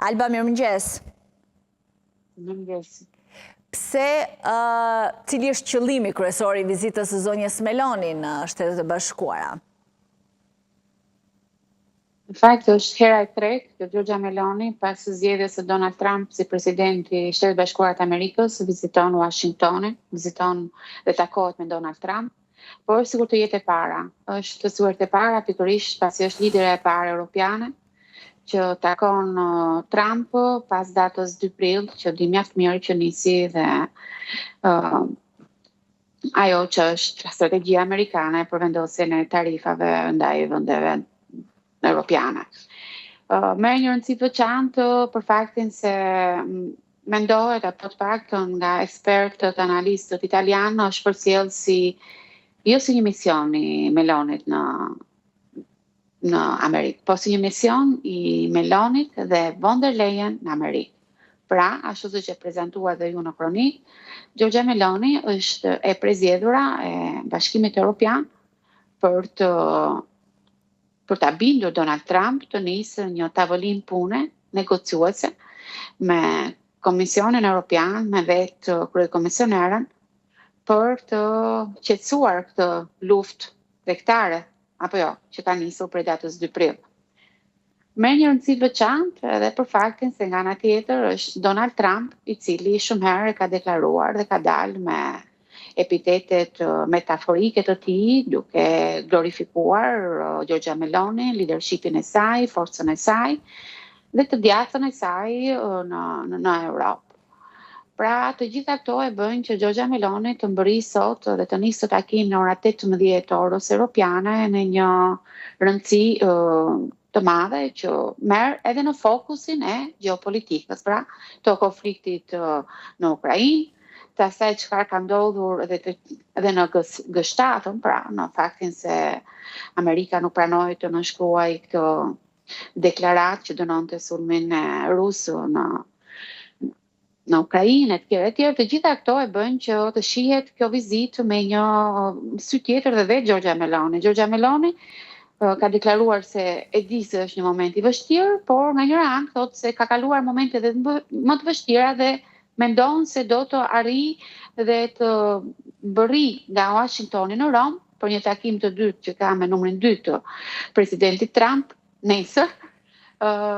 Alba, mirëmëngjes. Mirëmëngjes. Pse, cili është qëllimi kryesor i vizitës së zonjës Meloni në Shtetet e Bashkuara? Në fakt është hera e tretë që Giorgia Meloni, pas zgjedhjes së Donald Trump si presidenti i Shtetet Bashkuara të Amerikës, viziton Washingtonin, viziton dhe takohet me Donald Trump, por sikur të jetë e para. Është sigurisht e para pikërisht pasi është lidera e parë europiane që takon Trump pas datës 2 prill, që di mjaft mirë që nisi dhe ajo që është strategjia amerikane për vendosjen e tarifave ndaj vendeve europiane. Merr një rëndësi të veçantë për faktin se mendohet, apo të paktën nga ekspertët, analistët italianë, është përcjell jo si një mision i Melonit në Amerikë, po si një mision i Melonit dhe von der Leyen në Amerikë. Pra, ashtu siç e prezantuar dhe ju në kronik, Giorgia Meloni është e prezgjedhura e Bashkimit Evropian për ta bindur Donald Trump të nisë një tavolinë pune negociuese me Komisionin Evropian, me vetë kryekomisionerën, për të qetësuar këtë luftë tregtare, apo jo, që ka nisur prej datës 2 prill. Merr një rëndësi veçantë edhe për faktin se nga ana tjetër është Donald Trump, i cili shumë herë ka deklaruar dhe ka dalë me epitetet metaforike të tij, duke glorifikuar Giorgia Meloni, leadershipin e saj, forcën e saj dhe të djathtën e saj në Europë. Pra, të gjitha këto e bëjnë që Giorgia Meloni të mbërri sot dhe të nisë takim në ora 18 orës europiane në një rëndësi të madhe që merr edhe në fokusin e gjeopolitikës, pra, të konfliktit në Ukrainë, të asaj çfarë ka ndodhur edhe në G7, pra, në faktin se Amerika nuk pranoi të nënshkruajë këtë deklaratë që dënonte sulmin rus në Ukrainë, e tjerë, të gjitha këto e bëjnë që të shihet kjo vizitë me një sy tjetër dhe vetë Giorgia Meloni. Giorgia Meloni ka deklaruar se e di se është një moment i vështirë, por nga njëra anë thotë se ka kaluar momente edhe më të vështira dhe mendon se do të arrijë dhe të bërri nga Washingtoni në Rom për një takim të dytë që ka me numrin 2 të presidentit Trump nesër,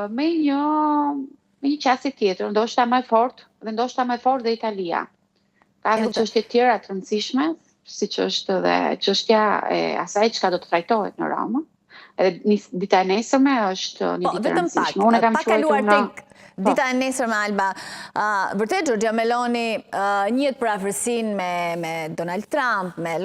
me një qasje tjetër, ndoshta më fort dhe Italia. Ka dhe çështje tjera të rëndësishme, siç është dhe çështja e asaj çka do të trajtohet në Rom. Edhe dita e nesërme është një ditë e rëndësishme. Unë kam shkruar tek dita e nesërme, Alba. Vërtet Giorgia Meloni njihet për afërsinë me Donald Trump, me